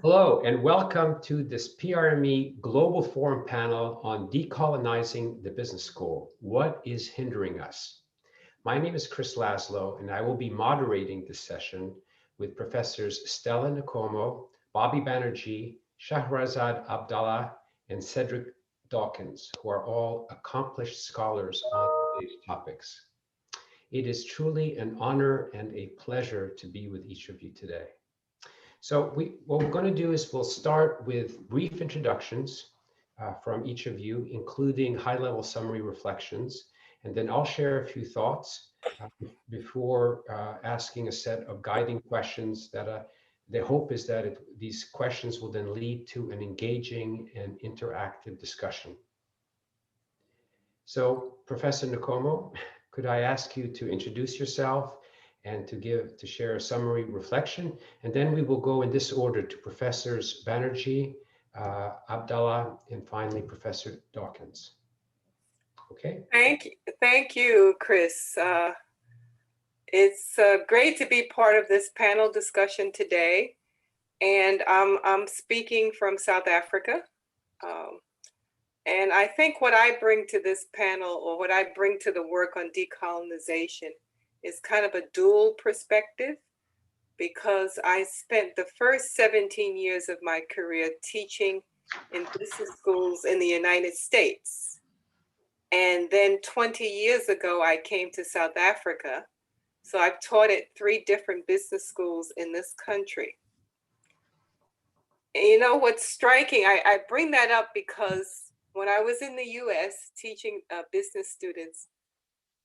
Hello, and welcome to this PRME Global Forum panel on Decolonizing the Business School. What is hindering us? My name is Chris Laszlo, and I will be moderating this session with Professors Stella Nkomo, Bobby Banerjee, Shahrazad Abdallah, and Cedric Dawkins, who are all accomplished scholars on these topics. It is truly an honor and a pleasure to be with each of you today. So what we're going to do is we'll start with brief introductions from each of you, including high-level summary reflections, and then I'll share a few thoughts before asking a set of guiding questions that the hope is that these questions will then lead to an engaging and interactive discussion. So, Professor Nkomo, could I ask you to introduce yourself and to share a summary reflection, and then we will go in this order to Professors Banerjee, Abdallah, and finally Professor Dawkins. Okay. Thank you, Chris. It's great to be part of this panel discussion today, and I'm speaking from South Africa. And I think what I bring to this panel, or what I bring to the work on decolonization, is kind of a dual perspective, because I spent the first 17 years of my career teaching in business schools in the United States. And then 20 years ago, I came to South Africa. So I've taught at 3 different business schools in this country. And you know what's striking? I bring that up because when I was in the US teaching business students,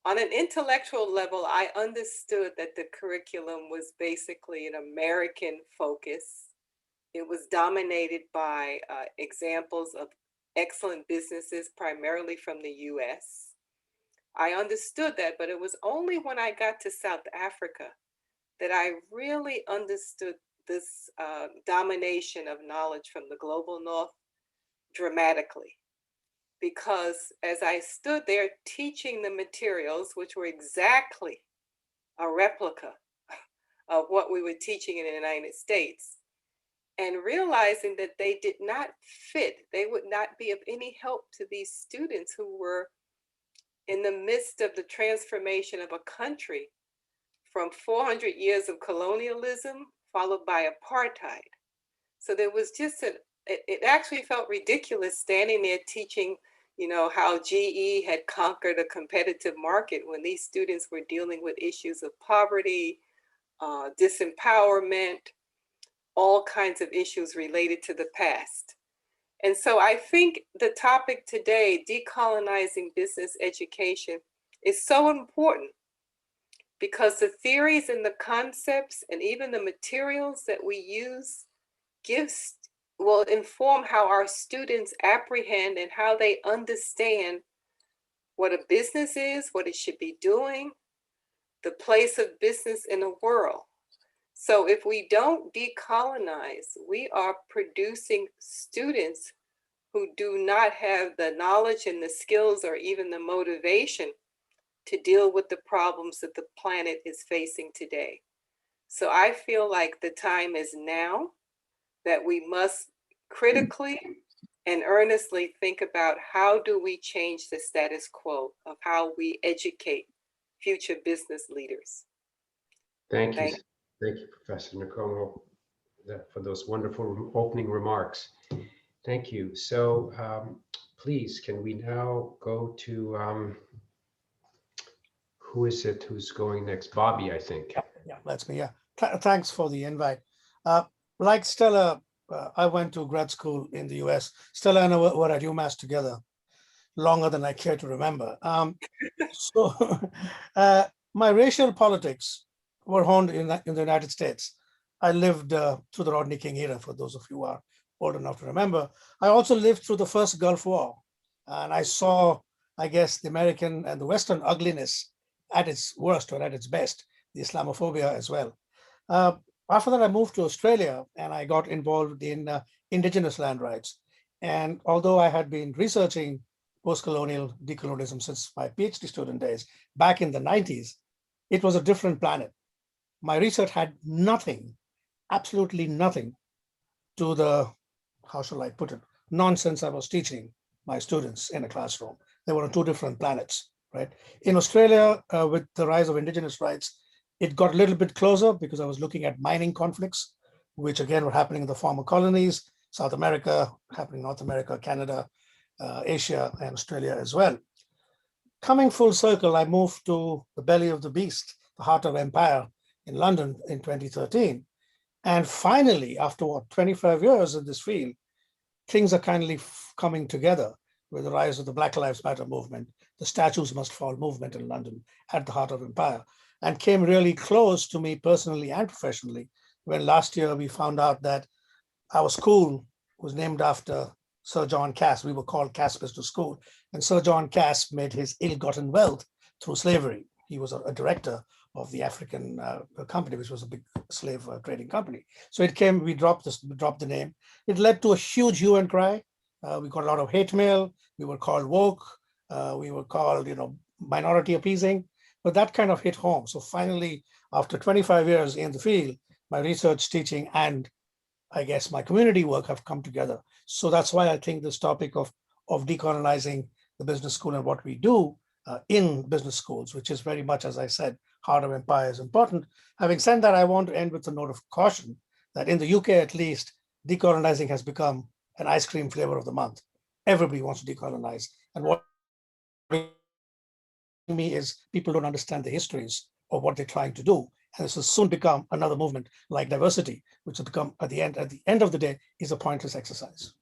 on an intellectual level, I understood that the curriculum was basically an American focus. It was dominated by examples of excellent businesses, primarily from the US. I understood that, but it was only when I got to South Africa that I really understood this domination of knowledge from the global North dramatically. Because as I stood there teaching the materials, which were exactly a replica of what we were teaching in the United States, and realizing that they did not fit, they would not be of any help to these students who were in the midst of the transformation of a country from 400 years of colonialism followed by apartheid. So there was just it actually felt ridiculous standing there teaching, you know, how GE had conquered a competitive market when these students were dealing with issues of poverty, disempowerment, all kinds of issues related to the past. And so I think the topic today, decolonizing business education, is so important because the theories and the concepts and even the materials that we use will inform how our students apprehend and how they understand what a business is, what it should be doing, the place of business in the world. So if we don't decolonize, we are producing students who do not have the knowledge and the skills or even the motivation to deal with the problems that the planet is facing today. So I feel like the time is now that we must critically and earnestly think about how do we change the status quo of how we educate future business leaders. Thank you. Thank you, Professor Nkomo, for those wonderful opening remarks. Thank you. So please, can we now go to, who is it who's going next? Bobby, I think. Yeah, that's me. Yeah. Thanks for the invite. Like Stella, I went to grad school in the US. Stella and I were at UMass together longer than I care to remember. My racial politics were honed in the United States. I lived through the Rodney King era, for those of you who are old enough to remember. I also lived through the first Gulf War, and I saw, I guess, the American and the Western ugliness at its worst or at its best, the Islamophobia as well. After that, I moved to Australia and I got involved in indigenous land rights. And although I had been researching post-colonial decolonialism since my PhD student days back in the 90s, it was a different planet. My research had nothing, absolutely nothing to the, how shall I put it, nonsense I was teaching my students in a classroom. They were on two different planets, right? In Australia, with the rise of indigenous rights, it got a little bit closer because I was looking at mining conflicts, which again were happening in the former colonies, South America, happening North America, Canada, Asia, and Australia as well. Coming full circle, I moved to the belly of the beast, the heart of empire in London in 2013. And finally, after what, 25 years in this field, things are kindly coming together with the rise of the Black Lives Matter movement, the Statues Must Fall movement in London at the heart of empire, and came really close to me personally and professionally when last year we found out that our school was named after Sir John Cass. We were called Cass Business School, and Sir John Cass made his ill-gotten wealth through slavery. He was a director of the African company, which was a big slave trading company. So it came, we dropped the name. It led to a huge hue and cry. We got a lot of hate mail. We were called woke. We were called, minority appeasing, but that kind of hit home. So finally, after 25 years in the field, my research, teaching, and I guess my community work have come together. So that's why I think this topic of decolonizing the business school and what we do in business schools, which is very much, as I said, heart of empire is important. Having said that, I want to end with a note of caution that in the UK, at least, decolonizing has become an ice cream flavor of the month. Everybody wants to decolonize. And what me is people don't understand the histories of what they're trying to do. And this will soon become another movement like diversity, which will become at the end of the day is a pointless exercise.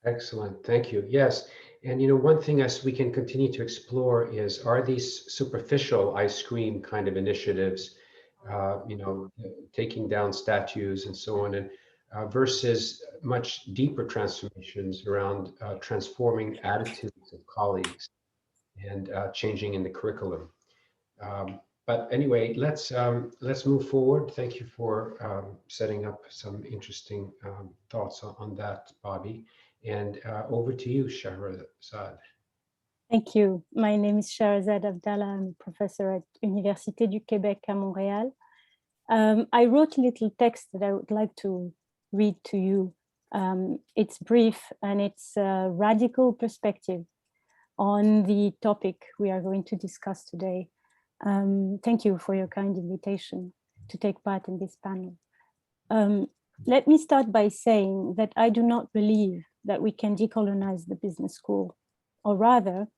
Excellent, thank you. Yes, and one thing as we can continue to explore is, are these superficial ice cream kind of initiatives, taking down statues and so on, and versus much deeper transformations around transforming attitudes of colleagues and changing in the curriculum. But anyway, let's move forward. Thank you for setting up some interesting thoughts on that, Bobby. And over to you, Shahrazad. Thank you. My name is Shahrazad Abdallah. I'm a professor at Université du Québec à Montréal. I wrote a little text that I would like to read to you. It's brief and it's a radical perspective on the topic we are going to discuss today. Thank you for your kind invitation to take part in this panel. Let me start by saying that I do not believe that we can decolonize the business school, or rather,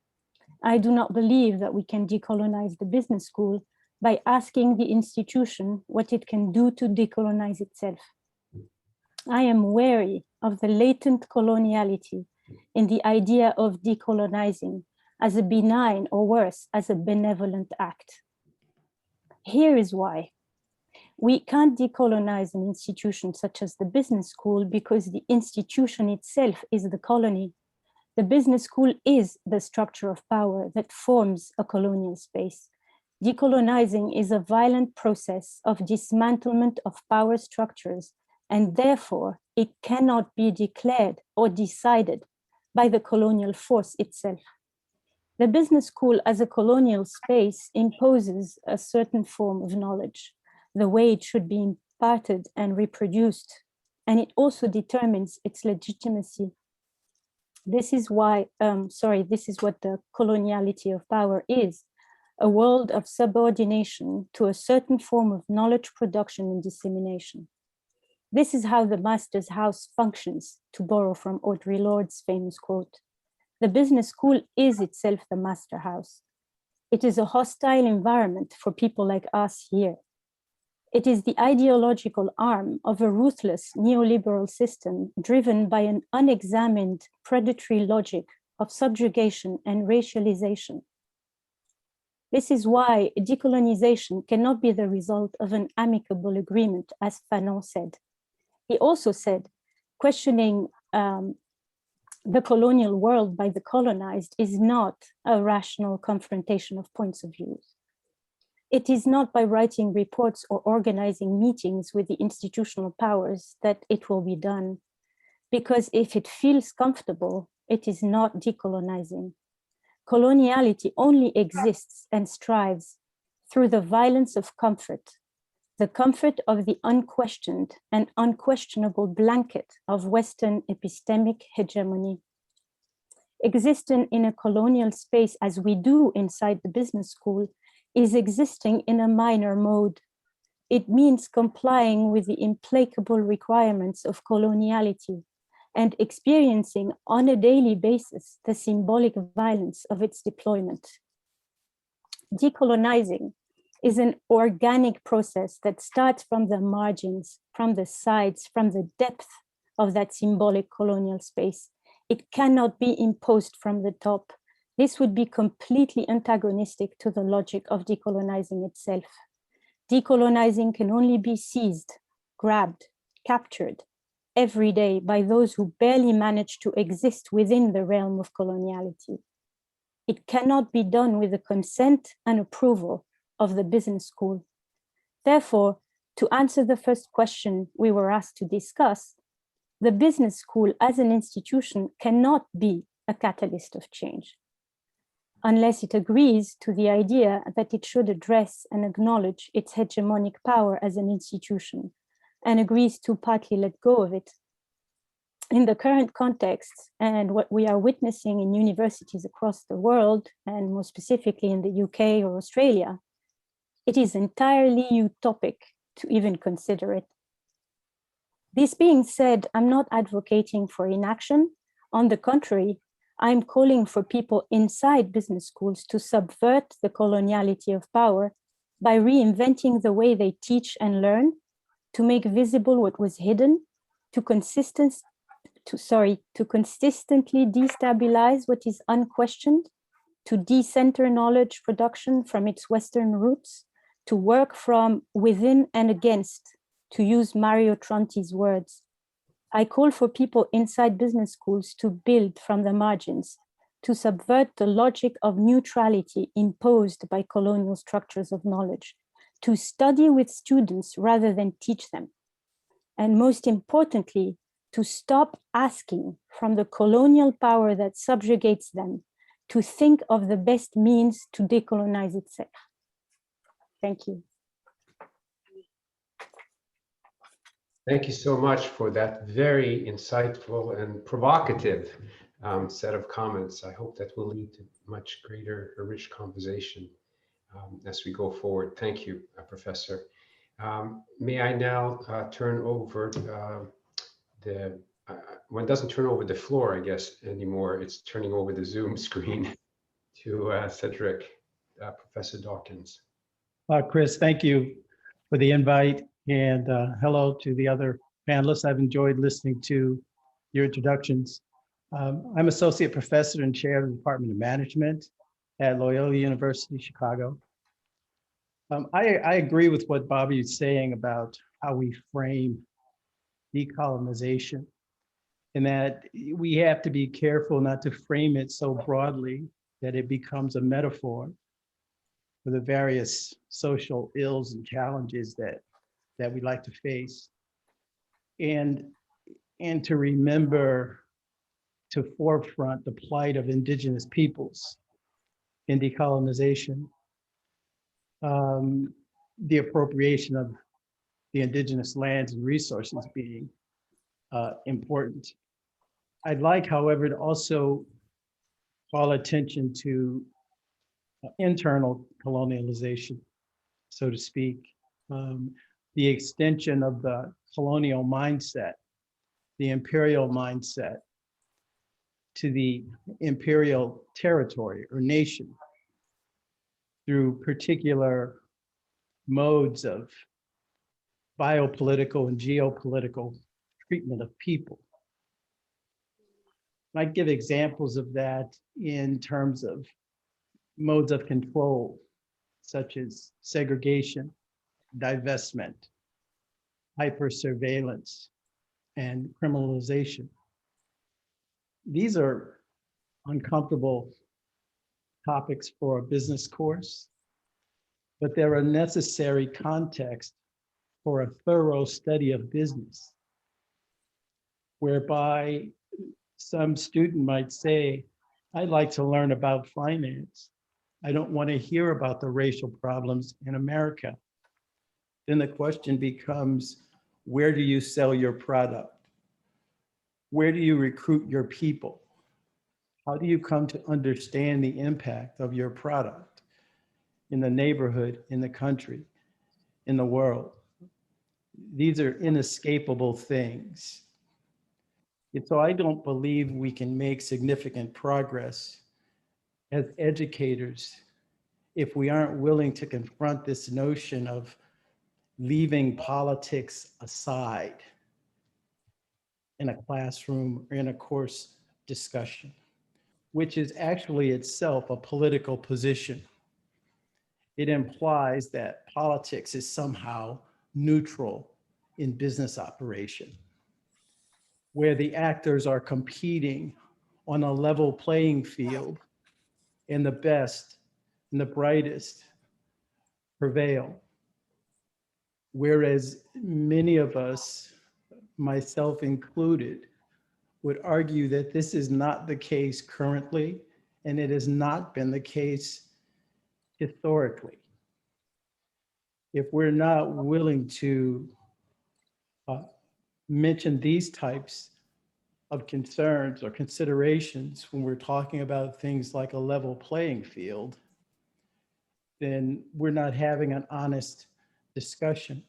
I do not believe that we can decolonize the business school by asking the institution what it can do to decolonize itself. I am wary of the latent coloniality in the idea of decolonizing as a benign, or worse, as a benevolent act. Here is why. We can't decolonize an institution such as the business school because the institution itself is the colony. The business school is the structure of power that forms a colonial space. Decolonizing is a violent process of dismantlement of power structures, and therefore it cannot be declared or decided by the colonial force itself. The business school as a colonial space imposes a certain form of knowledge, the way it should be imparted and reproduced, and it also determines its legitimacy. This is why, this is what the coloniality of power is, a world of subordination to a certain form of knowledge production and dissemination. This is how the master's house functions, to borrow from Audre Lorde's famous quote. The business school is itself the master house. It is a hostile environment for people like us here. It is the ideological arm of a ruthless neoliberal system driven by an unexamined predatory logic of subjugation and racialization. This is why decolonization cannot be the result of an amicable agreement, as Fanon said. He also said, questioning the colonial world by the colonized is not a rational confrontation of points of view. It is not by writing reports or organizing meetings with the institutional powers that it will be done, because if it feels comfortable, it is not decolonizing. Coloniality only exists and strives through the violence of comfort, the comfort of the unquestioned and unquestionable blanket of Western epistemic hegemony. Existing in a colonial space as we do inside the business school is existing in a minor mode. It means complying with the implacable requirements of coloniality and experiencing on a daily basis the symbolic violence of its deployment. Decolonizing is an organic process that starts from the margins, from the sides, from the depth of that symbolic colonial space. It cannot be imposed from the top. This would be completely antagonistic to the logic of decolonizing itself. Decolonizing can only be seized, grabbed, captured every day by those who barely manage to exist within the realm of coloniality. It cannot be done with the consent and approval of the business school. Therefore, to answer the first question we were asked to discuss, the business school as an institution cannot be a catalyst of change, unless it agrees to the idea that it should address and acknowledge its hegemonic power as an institution, and agrees to partly let go of it. In the current context, and what we are witnessing in universities across the world, and more specifically in the UK or Australia, it is entirely utopic to even consider it. This being said, I'm not advocating for inaction. On the contrary, I'm calling for people inside business schools to subvert the coloniality of power by reinventing the way they teach and learn, to make visible what was hidden, to consistently destabilize what is unquestioned, to decenter knowledge production from its Western roots, to work from within and against, to use Mario Tronti's words. I call for people inside business schools to build from the margins, to subvert the logic of neutrality imposed by colonial structures of knowledge, to study with students rather than teach them. And most importantly, to stop asking from the colonial power that subjugates them to think of the best means to decolonize itself. Thank you. Thank you so much for that very insightful and provocative set of comments. I hope that will lead to much greater, rich conversation as we go forward. Thank you, Professor. May I now turn over one doesn't turn over the floor, I guess, anymore. It's turning over the Zoom screen to Cedric, Professor Dawkins. Chris, thank you for the invite, and hello to the other panelists. I've enjoyed listening to your introductions. I'm Associate Professor and Chair of the Department of Management at Loyola University, Chicago. I agree with what Bobby is saying about how we frame decolonization, and that we have to be careful not to frame it so broadly that it becomes a metaphor for the various social ills and challenges that we like to face. And to remember to forefront the plight of indigenous peoples in decolonization, the appropriation of the indigenous lands and resources being important. I'd like, however, to also call attention to internal colonialization, so to speak, the extension of the colonial mindset, the imperial mindset, to the imperial territory or nation through particular modes of biopolitical and geopolitical treatment of people. I give examples of that in terms of modes of control, such as segregation, divestment, hyper-surveillance, and criminalization. These are uncomfortable topics for a business course, but they're a necessary context for a thorough study of business, whereby some student might say, I'd like to learn about finance. I don't want to hear about the racial problems in America. then the question becomes, where do you sell your product? Where do you recruit your people? How do you come to understand the impact of your product in the neighborhood, in the country, in the world? These are inescapable things. And so I don't believe we can make significant progress as educators if we aren't willing to confront this notion of leaving politics aside in a classroom or in a course discussion, which is actually itself a political position. It implies that politics is somehow neutral in business operation, where the actors are competing on a level playing field and the best and the brightest prevail. Whereas many of us, myself included, would argue that this is not the case currently, and it has not been the case historically. If we're not willing to mention these types of concerns or considerations when we're talking about things like a level playing field, then we're not having an honest discussion.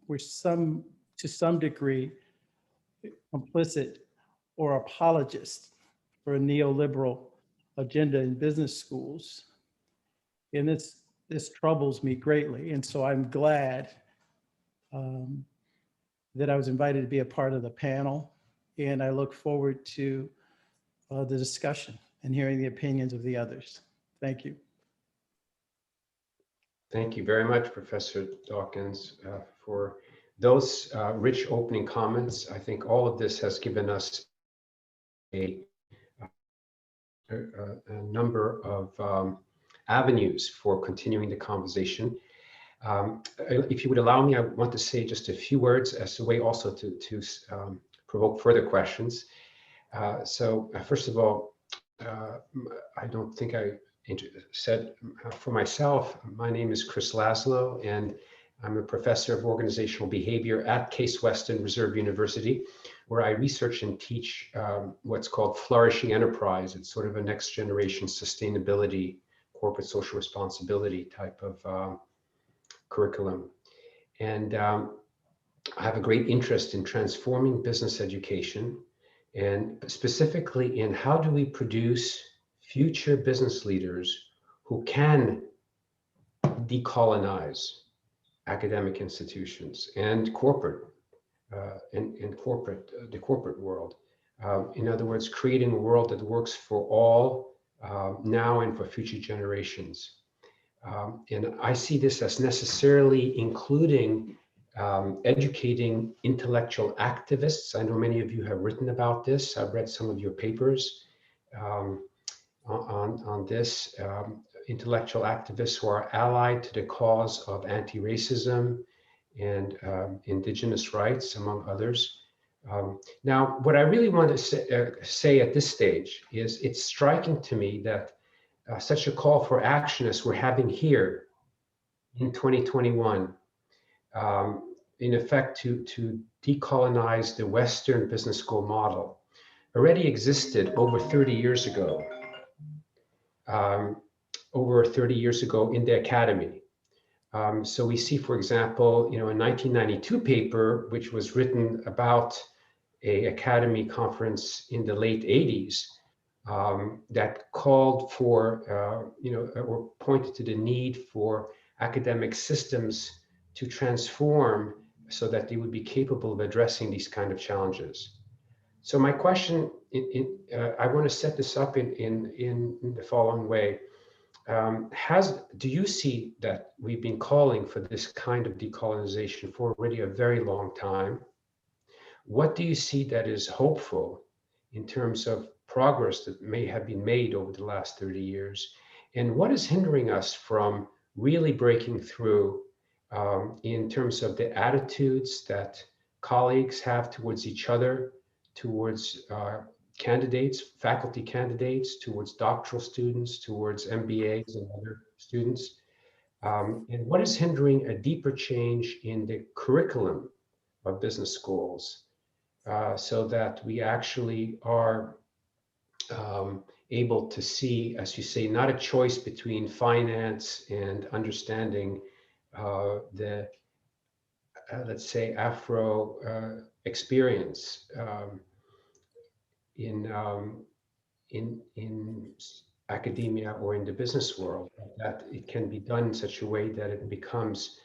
We're to some degree complicit or apologist for a neoliberal agenda in business schools. And this troubles me greatly. And so I'm glad that I was invited to be a part of the panel. And I look forward to the discussion and hearing the opinions of the others. Thank you. Thank you very much, Professor Dawkins, for those rich opening comments. I think all of this has given us a number of avenues for continuing the conversation. If you would allow me, I want to say just a few words as a way also to provoke further questions. So first of all, I don't think I said for myself, my name is Chris Laszlo, and I'm a professor of organizational behavior at Case Western Reserve University, where I research and teach what's called flourishing enterprise. It's sort of a next generation sustainability, corporate social responsibility type of curriculum. And I have a great interest in transforming business education, and specifically in how do we produce future business leaders who can decolonize academic institutions and corporate the corporate world. In other words, creating a world that works for all now and for future generations. And I see this as necessarily including educating intellectual activists. I know many of you have written about this. I've read some of your papers on this. Intellectual activists who are allied to the cause of anti-racism and indigenous rights, among others. Now, what I really want to say at this stage is it's striking to me that such a call for action as we're having here in 2021, in effect to decolonize the Western business school model, already existed over 30 years ago. Over 30 years ago in the academy. So we see, for example, a 1992 paper, which was written about a academy conference in the late 80s, that called for, or pointed to the need for academic systems to transform so that they would be capable of addressing these kind of challenges. So my question, I want to set this up in the following way. Do you see that we've been calling for this kind of decolonization for already a very long time? What do you see that is hopeful in terms of progress that may have been made over the last 30 years? And what is hindering us from really breaking through in terms of the attitudes that colleagues have towards each other, towards candidates, faculty candidates, towards doctoral students, towards MBAs and other students? And what is hindering a deeper change in the curriculum of business schools so that we actually are able to see, as you say, not a choice between finance and understanding the, let's say, Afro experience in, in academia or in the business world, that it can be done in such a way that it becomes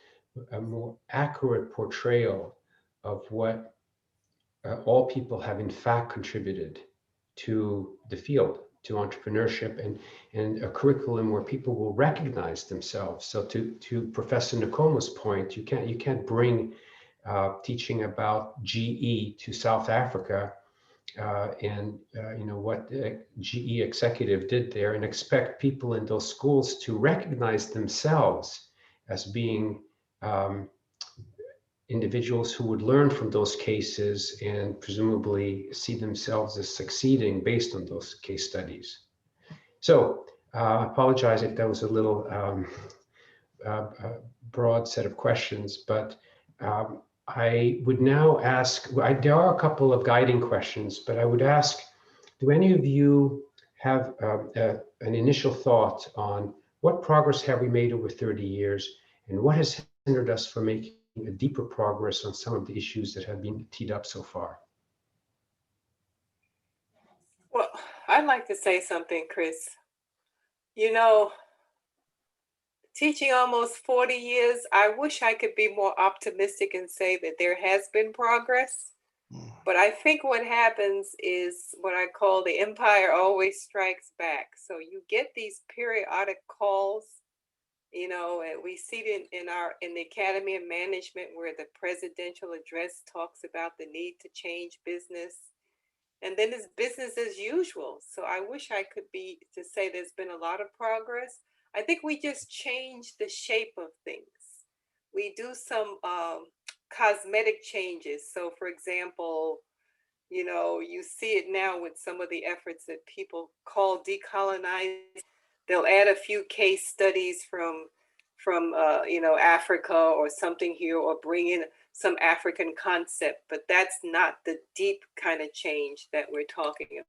a more accurate portrayal of what all people have in fact contributed to the field, to entrepreneurship, and a curriculum where people will recognize themselves. So to Professor Nkomo's point, you can't bring teaching about GE to South Africa and you know what the GE executive did there, and expect people in those schools to recognize themselves as being individuals who would learn from those cases and presumably see themselves as succeeding based on those case studies. So I apologize if that was a little broad set of questions, but I would now ask, there are a couple of guiding questions, but I would ask, do any of you have an initial thought on what progress have we made over 30 years, and what has hindered us from making a deeper progress on some of the issues that have been teed up so far? Well, I'd like to say something, Chris. You know, teaching almost 40 years, I wish I could be more optimistic and say that there has been progress. But I think what happens is what I call the empire always strikes back. So you get these periodic calls, you know, and we see it in the Academy of Management, where the presidential address talks about the need to change business. And then it's business as usual. So I wish I could be to say there's been a lot of progress. I think we just change the shape of things. We do some cosmetic changes. So for example, you know, you see it now with some of the efforts that people call decolonizing. They'll add a few case studies from you know, Africa or something here, or bring in some African concept, but that's not the deep kind of change that we're talking about.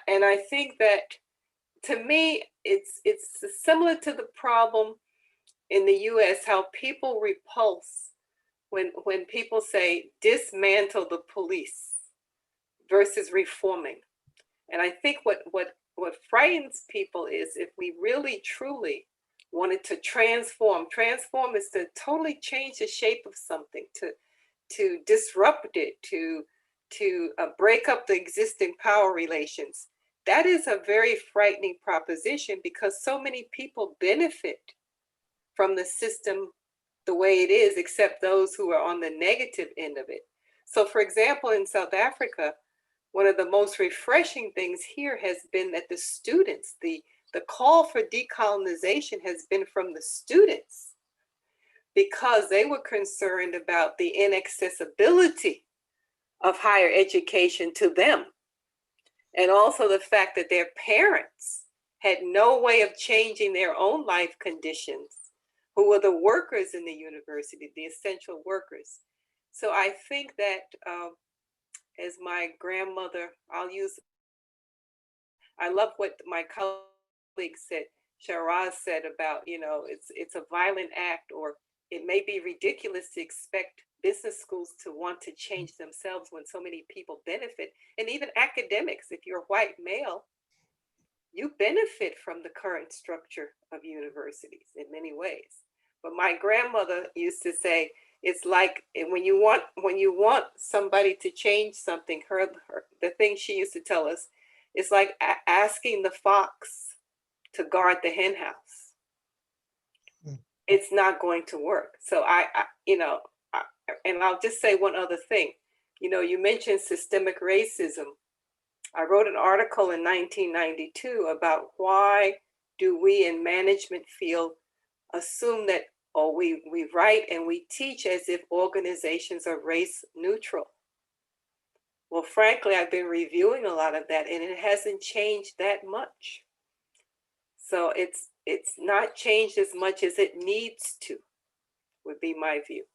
And I think that, to me, it's similar to the problem in the US, how people repulse when people say dismantle the police versus reforming. And I think what frightens people is, if we really truly wanted to transform is to totally change the shape of something, to disrupt it, to break up the existing power relations. That is a very frightening proposition, because so many people benefit from the system the way it is, except those who are on the negative end of it. So for example, in South Africa, one of the most refreshing things here has been that the students, the call for decolonization has been from the students, because they were concerned about the inaccessibility of higher education to them. And also the fact that their parents had no way of changing their own life conditions, who were the workers in the university, the essential workers. So I think that as my grandmother, I love what my colleague said, Shiraz said about, you know, it's a violent act, or it may be ridiculous to expect business schools to want to change themselves when so many people benefit. And even academics, if you're a white male, you benefit from the current structure of universities in many ways. But my grandmother used to say, it's like when you want somebody to change something, the thing she used to tell us, it's like asking the fox to guard the hen house. It's not going to work. So and I'll just say one other thing. You know, you mentioned systemic racism. I wrote an article in 1992 about why do we in management field assume that, or we write and we teach as if organizations are race neutral. Well, frankly, I've been reviewing a lot of that, and it hasn't changed that much. So it's not changed as much as it needs to, would be my view.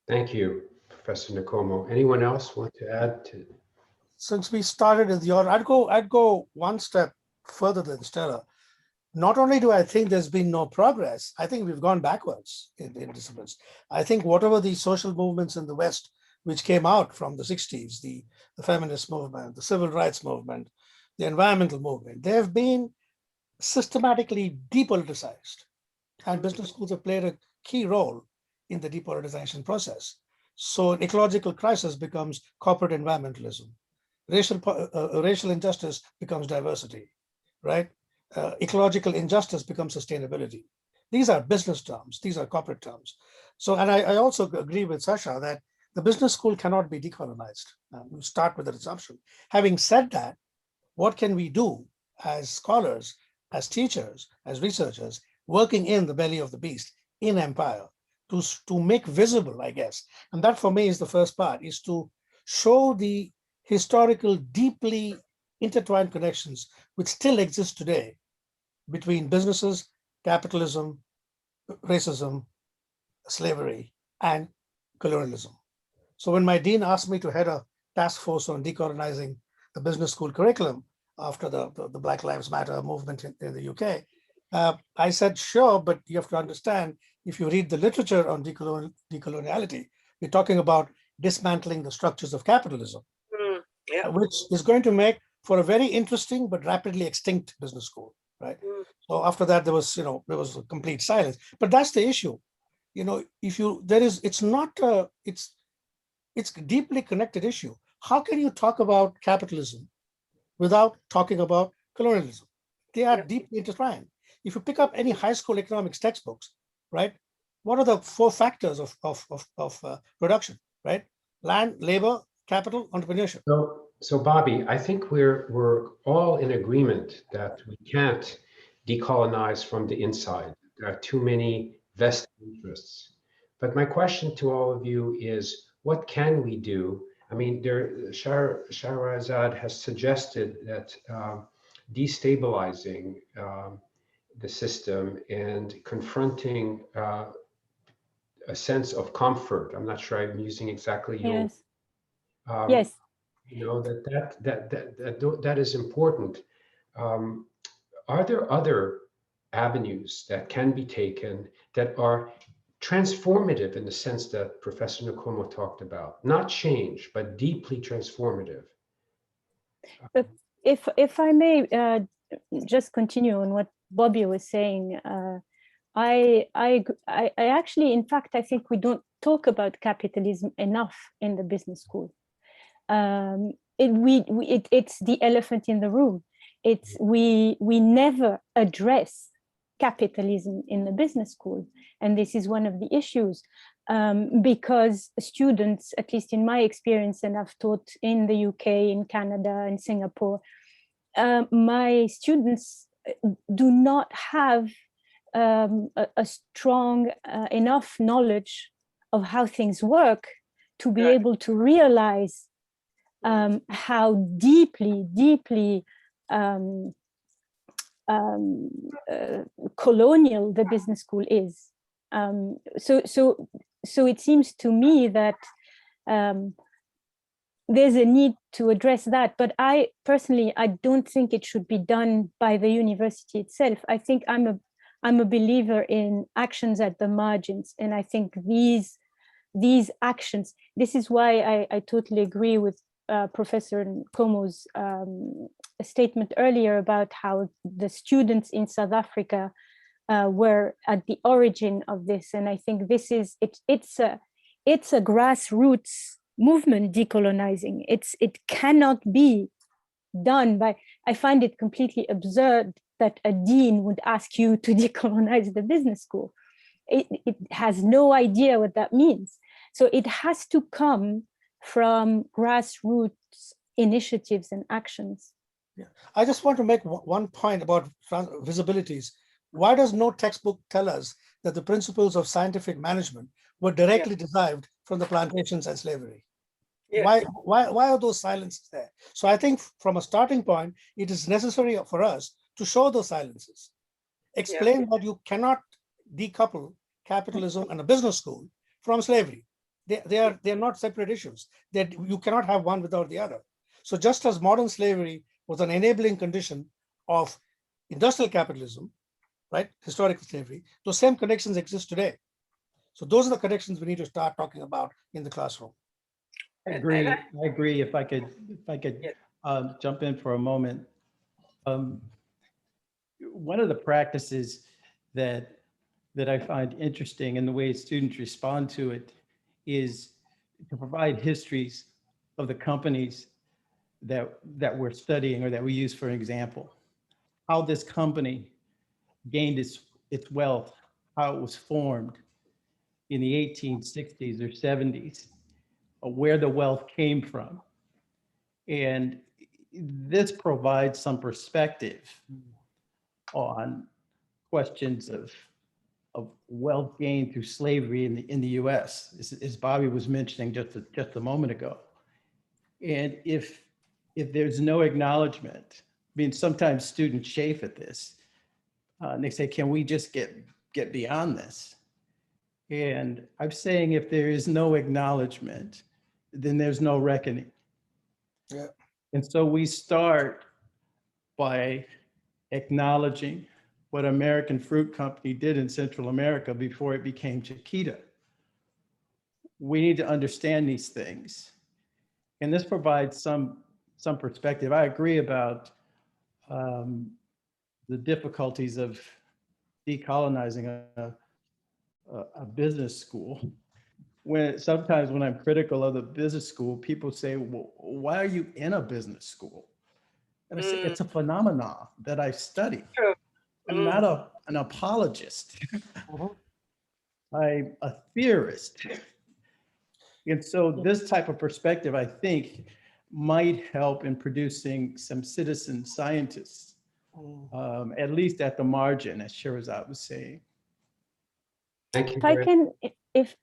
Thank you, Professor Nkomo. Anyone else want to add to? Since we started in the order, I'd go one step further than Stella. Not only do I think there's been no progress, I think we've gone backwards in disciplines. I think whatever the social movements in the West, which came out from the 60s, the feminist movement, the civil rights movement, the environmental movement, they have been systematically depoliticized. And business schools have played a key role in the depoliticization process. So an ecological crisis becomes corporate environmentalism. Racial injustice becomes diversity, right? Ecological injustice becomes sustainability. These are business terms, these are corporate terms. So, and I also agree with Sasha that the business school cannot be decolonized. We start with that assumption. Having said that, what can we do as scholars, as teachers, as researchers, working in the belly of the beast, in empire, to make visible, I guess, and that for me is the first part, is to show the historical, deeply intertwined connections which still exist today between businesses, capitalism, racism, slavery, and colonialism. So when my dean asked me to head a task force on decolonizing the business school curriculum after the Black Lives Matter movement in the UK, I said, sure, but you have to understand, if you read the literature on decoloniality, we're talking about dismantling the structures of capitalism, which is going to make for a very interesting but rapidly extinct business school, right? So after that, there was a complete silence. But that's the issue. It's a deeply connected issue. How can you talk about capitalism without talking about colonialism? They are deeply intertwined. If you pick up any high school economics textbooks, right, what are the 4 factors of production, right? Land, labor, capital, entrepreneurship. So Bobby, I think we're all in agreement that we can't decolonize from the inside. There are too many vested interests. But my question to all of you is, what can we do? I mean, Shahrazad has suggested that destabilizing the system and confronting a sense of comfort. I'm not sure I'm using exactly your. Yes. Yes. That is important. Are there other avenues that can be taken that are transformative in the sense that Professor Nkomo talked about? Not change, but deeply transformative. If I may just continue on what Bobby was saying, I actually, in fact, I think we don't talk about capitalism enough in the business school. It's the elephant in the room. We never address capitalism in the business school, and this is one of the issues, because students, at least in my experience, and I've taught in the UK, in Canada, and Singapore, my students do not have a strong enough knowledge of how things work to be able to realize how deeply colonial the business school is. So it seems to me that there's a need to address that, but I don't think it should be done by the university itself. I think I'm a believer in actions at the margins, and I think these actions. This is why I totally agree with Professor Nkomo's statement earlier about how the students in South Africa were at the origin of this, and I think this is it's a grassroots movement, decolonizing. It cannot be done by. I find it completely absurd that a dean would ask you to decolonize the business school. It has no idea what that means. So it has to come from grassroots initiatives and actions. Yeah. I just want to make one point about visibilities. Why does no textbook tell us that the principles of scientific management were directly derived from the plantations and slavery? Why are those silences there? So I think from a starting point, it is necessary for us to show those silences. Explain that you cannot decouple capitalism and a business school from slavery. They are not separate issues. That you cannot have one without the other. So just as modern slavery was an enabling condition of industrial capitalism, right, historical slavery, those same connections exist today. So those are the connections we need to start talking about in the classroom. I agree. I agree. If I could jump in for a moment. One of the practices that I find interesting in the way students respond to it is to provide histories of the companies that we're studying or that we use for an example. How this company gained its wealth, how it was formed in the 1860s or 70s, where the wealth came from. And this provides some perspective on questions of wealth gained through slavery in the US, as Bobby was mentioning just a moment ago. And if there's no acknowledgement, I mean, sometimes students chafe at this, and they say, can we just get beyond this? And I'm saying if there is no acknowledgement, then there's no reckoning. Yeah. And so we start by acknowledging what American Fruit Company did in Central America before it became Chiquita. We need to understand these things. And this provides some perspective. I agree about the difficulties of decolonizing a business school. Sometimes when I'm critical of the business school, people say, well, why are you in a business school? And I say, it's a phenomenon that I study. I'm not an apologist. I'm a theorist. And so this type of perspective, I think, might help in producing some citizen scientists, at least at the margin, as Shirazad was saying. Thank you. If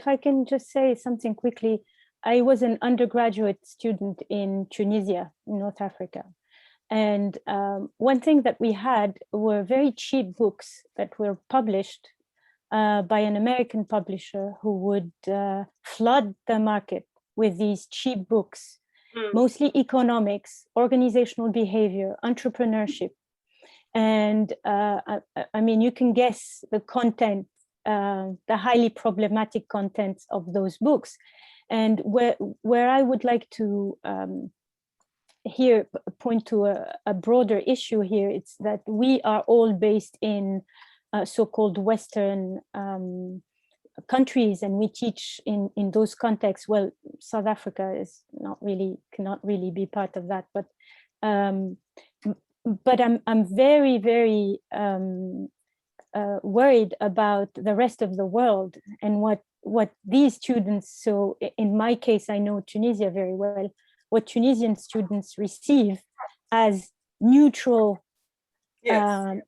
I can just say something quickly. I was an undergraduate student in Tunisia, in North Africa. And one thing that we had were very cheap books that were published by an American publisher who would flood the market with these cheap books, mostly economics, organizational behavior, entrepreneurship. And I mean, you can guess the content, the highly problematic contents of those books. And where I would like to here point to a broader issue here, it's that we are all based in so-called Western countries, and we teach in those contexts. Well, South Africa is cannot really be part of that, but I'm very, very worried about the rest of the world and what these students, so in my case, I know Tunisia very well, what Tunisian students receive as neutral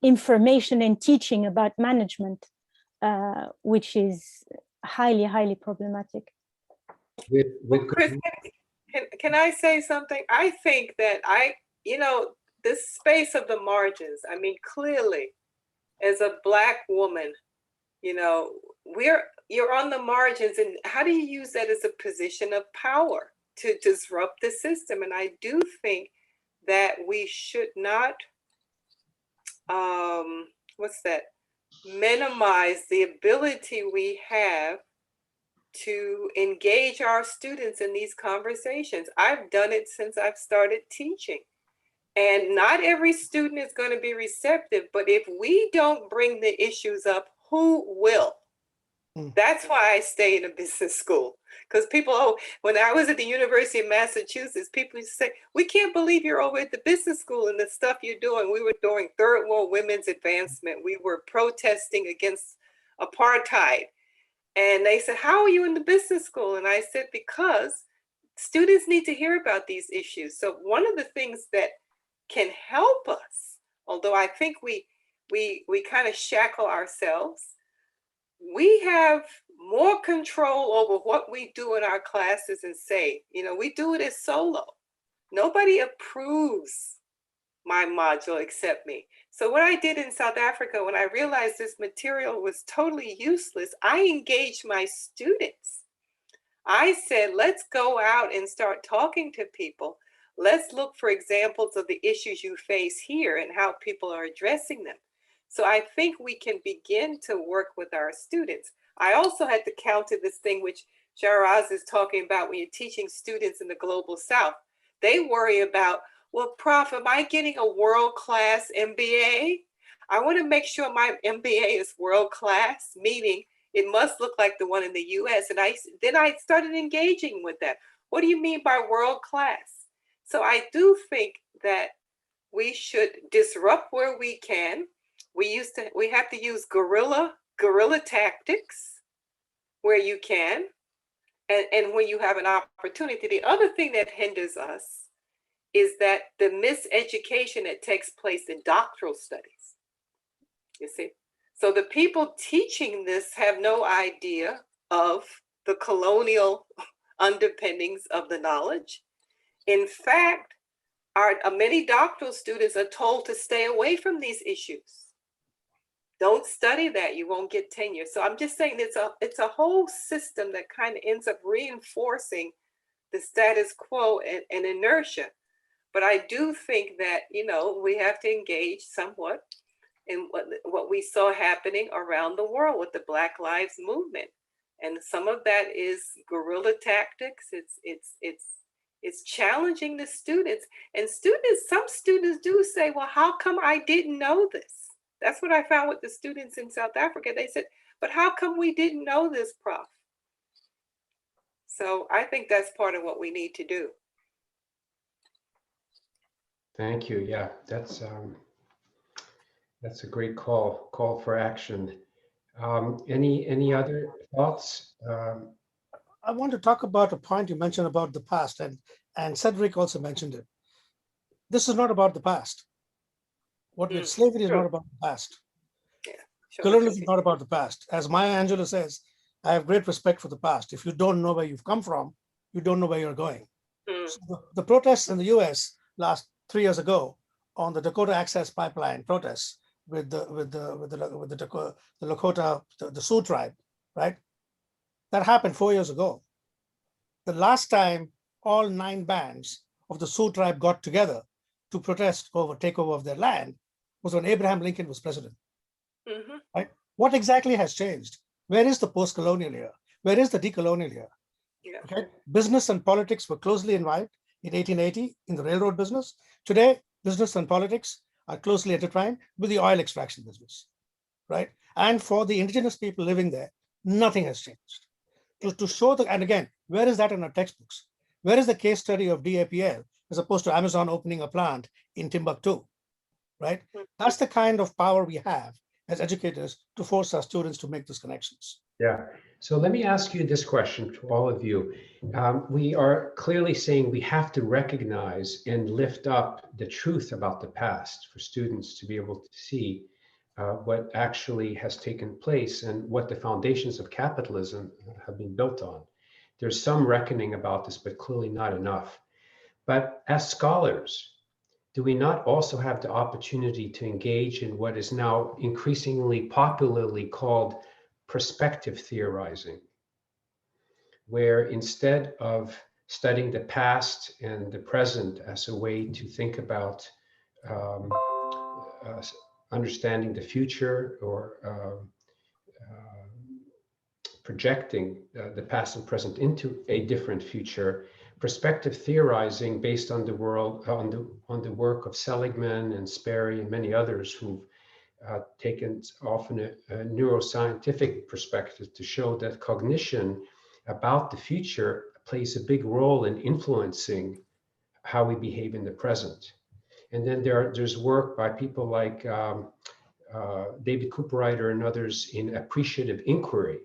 information and teaching about management, which is highly, highly problematic. Chris, can I say something? I think that this space of the margins, I mean, clearly, as a Black woman, you're on the margins, and how do you use that as a position of power to disrupt the system? And I do think that we should not, minimize the ability we have to engage our students in these conversations. I've done it since I've started teaching. And not every student is going to be receptive, but if we don't bring the issues up, who will? That's why I stay in a business school. Because people, when I was at the University of Massachusetts, people used to say, we can't believe you're over at the business school and the stuff you're doing. We were doing third world women's advancement. We were protesting against apartheid. And they said, how are you in the business school? And I said, because students need to hear about these issues. So one of the things that can help us, although I think we kind of shackle ourselves, we have more control over what we do in our classes and say. We do it as solo. Nobody approves my module except me. So what I did in South Africa, when I realized this material was totally useless, I engaged my students. I said, let's go out and start talking to people. Let's look for examples of the issues you face here and how people are addressing them. So I think we can begin to work with our students. I also had to counter this thing which Shiraz is talking about when you're teaching students in the global South. They worry about, well, Prof, am I getting a world-class MBA? I want to make sure my MBA is world-class, meaning it must look like the one in the US. And then I started engaging with that. What do you mean by world-class? So I do think that we should disrupt where we can. We have to use guerrilla tactics where you can. And when you have an opportunity. The other thing that hinders us is that the miseducation that takes place in doctoral studies, you see? So the people teaching this have no idea of the colonial underpinnings of the knowledge. In fact, many doctoral students are told to stay away from these issues. Don't study that, you won't get tenure. So I'm just saying it's a whole system that kind of ends up reinforcing the status quo and inertia. But I do think that, we have to engage somewhat in what we saw happening around the world with the Black Lives Movement. And some of that is guerrilla tactics. It's challenging the students. And some students do say, well, how come I didn't know this? That's what I found with the students in South Africa. They said, but how come we didn't know this, Prof? So I think that's part of what we need to do. Thank you. Yeah, that's a great call for action. Any other thoughts? I want to talk about a point you mentioned about the past, and Cedric also mentioned it. This is not about the past. What with slavery is not about the past. Yeah, colonialism is not about the past. As Maya Angelou says, I have great respect for the past. If you don't know where you've come from, you don't know where you're going. So the protests in the US last 3 years ago on the Dakota Access Pipeline protests with the Lakota, the Sioux tribe, right? That happened 4 years ago. The last time all 9 bands of the Sioux tribe got together to protest over takeover of their land was when Abraham Lincoln was president. Right? What exactly has changed? Where is the post-colonial era? Where is the decolonial era? Yeah. Okay? Business and politics were closely involved in 1880 in the railroad business. Today, business and politics are closely intertwined with the oil extraction business, right? And for the indigenous people living there, nothing has changed. To show and again, where is that in our textbooks? Where is the case study of DAPL as opposed to Amazon opening a plant in Timbuktu, right? That's the kind of power we have as educators to force our students to make those connections. Yeah. So let me ask you this question to all of you. We are clearly saying we have to recognize and lift up the truth about the past for students to be able to see what actually has taken place and what the foundations of capitalism have been built on. There's some reckoning about this, but clearly not enough. But as scholars, do we not also have the opportunity to engage in what is now increasingly popularly called perspective theorizing, where instead of studying the past and the present as a way to think about understanding the future or projecting the past and present into a different future, perspective theorizing based on the world, on the work of Seligman and Sperry and many others who've taken often a neuroscientific perspective to show that cognition about the future plays a big role in influencing how we behave in the present. And then there's work by people like David Cooperrider and others in appreciative inquiry,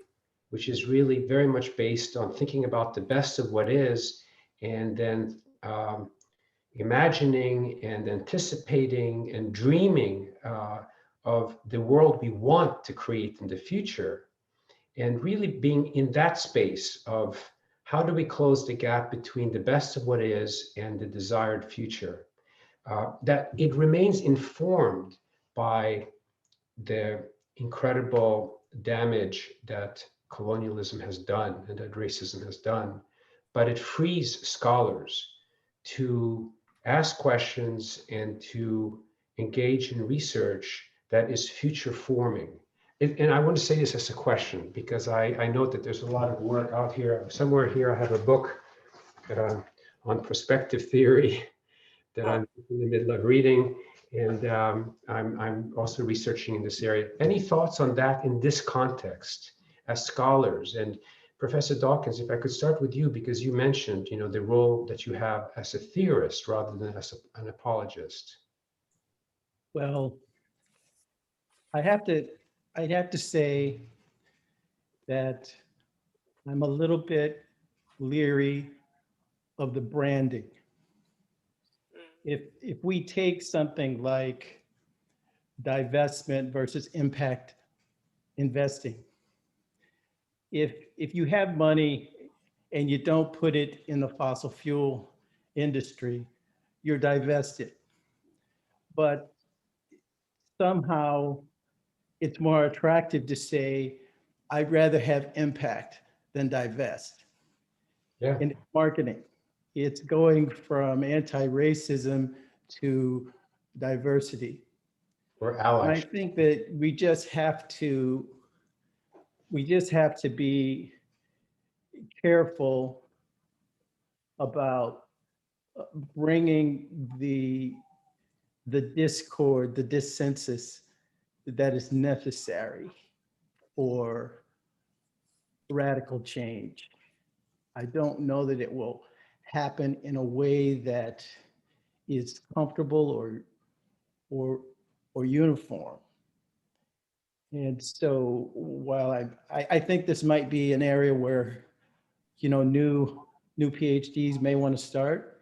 which is really very much based on thinking about the best of what is and then imagining and anticipating and dreaming of the world we want to create in the future, and really being in that space of how do we close the gap between the best of what is and the desired future. that it remains informed by the incredible damage that colonialism has done and that racism has done, but it frees scholars to ask questions and to engage in research that is future forming. And I want to say this as a question because I know that there's a lot of work out here. Somewhere here I have a book on perspective theory that I'm in the middle of reading. And I'm also researching in this area. Any thoughts on that in this context as scholars? And Professor Dawkins, if I could start with you, because you mentioned, the role that you have as a theorist rather than as an apologist. Well, I'd have to say that I'm a little bit leery of the branding. If we take something like divestment versus impact investing, if you have money and you don't put it in the fossil fuel industry, you're divested. But somehow it's more attractive to say, I'd rather have impact than divest. Yeah. In marketing, it's going from anti-racism to diversity. Or And I allies. think that we just have to be careful about bringing the discord, the dissensus that is necessary for radical change. I don't know that it will happen in a way that is comfortable or uniform. And so while I think this might be an area where, new PhDs may want to start.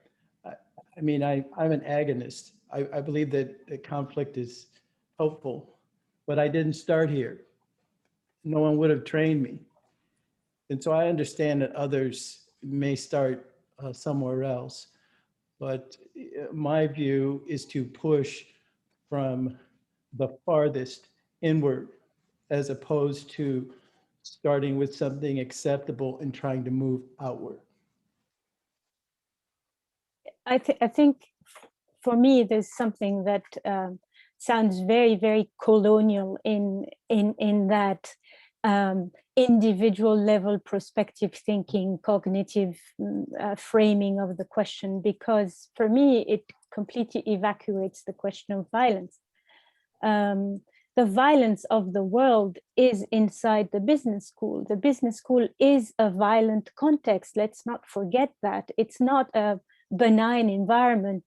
I'm an agonist. I believe that the conflict is helpful, but I didn't start here. No one would have trained me. And so I understand that others may start somewhere else, but my view is to push from the farthest inward as opposed to starting with something acceptable and trying to move outward. I think for me, there's something that sounds very, very colonial in that individual level perspective thinking, cognitive framing of the question, because for me, it completely evacuates the question of violence. The violence of the world is inside the business school. The business school is a violent context. Let's not forget that. It's not a benign environment.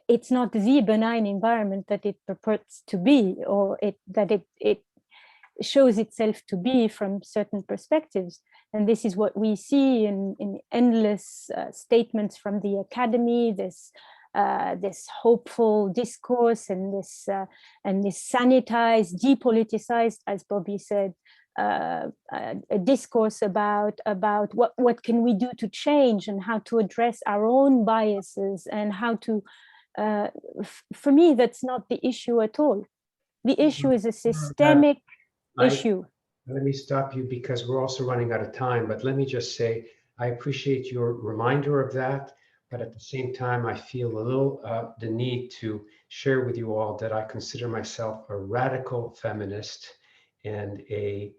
It's not the benign environment that it purports to be, or that it shows itself to be from certain perspectives. And this is what we see in endless statements from the academy, this hopeful discourse and this sanitized, depoliticized, as Bobby said, a discourse about what can we do to change and how to address our own biases and how to, for me, that's not the issue at all. The issue is a systemic issue. Let me stop you because we're also running out of time, but let me just say, I appreciate your reminder of that. But at the same time, I feel a little the need to share with you all that I consider myself a radical feminist and a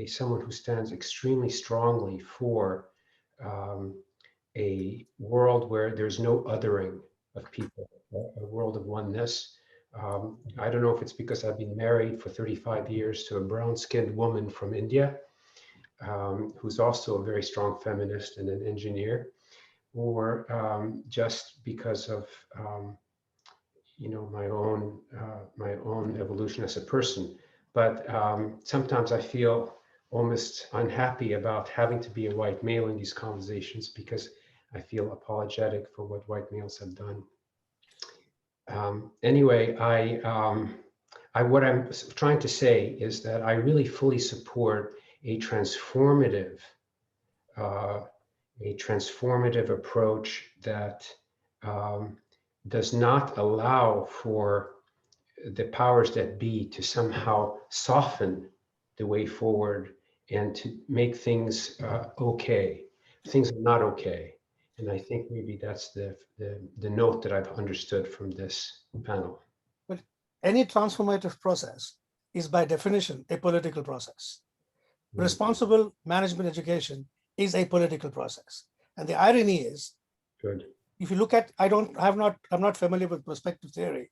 someone who stands extremely strongly for a world where there's no othering of people, a world of oneness. I don't know if it's because I've been married for 35 years to a brown-skinned woman from India, who's also a very strong feminist and an engineer, or just because of my own evolution as a person. But sometimes I feel almost unhappy about having to be a white male in these conversations because I feel apologetic for what white males have done. Anyway, what I'm trying to say is that I really fully support a transformative approach that does not allow for the powers that be to somehow soften the way forward and to make things okay. Things are not okay. And I think maybe that's the note that I've understood from this panel. But any transformative process is by definition a political process. Responsible management education is a political process. And the irony is, Good. if you look at, I'm not familiar with perspective theory.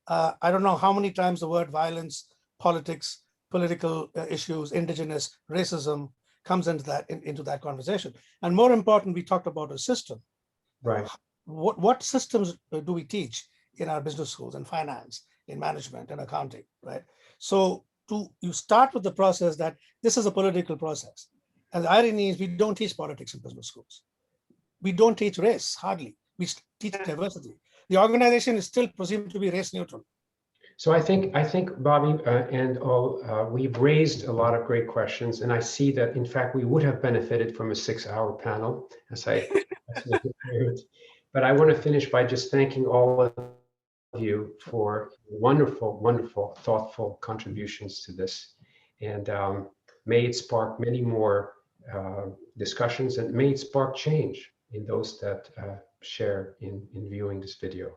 I don't know how many times the word violence, politics, political issues, indigenous, racism comes into that conversation. And more important, we talked about a system. Right. What systems do we teach in our business schools, in finance, in management, in accounting, right? So you start with the process that this is a political process. And the irony is we don't teach politics in business schools. We don't teach race, hardly. We teach diversity. The organization is still presumed to be race neutral. So I think Bobby and all, we've raised a lot of great questions, and I see that in fact we would have benefited from a 6-hour panel, as I prepared. But I want to finish by just thanking all of you for wonderful, wonderful, thoughtful contributions to this, and may it spark many more discussions, and may it spark change in those that share in viewing this video.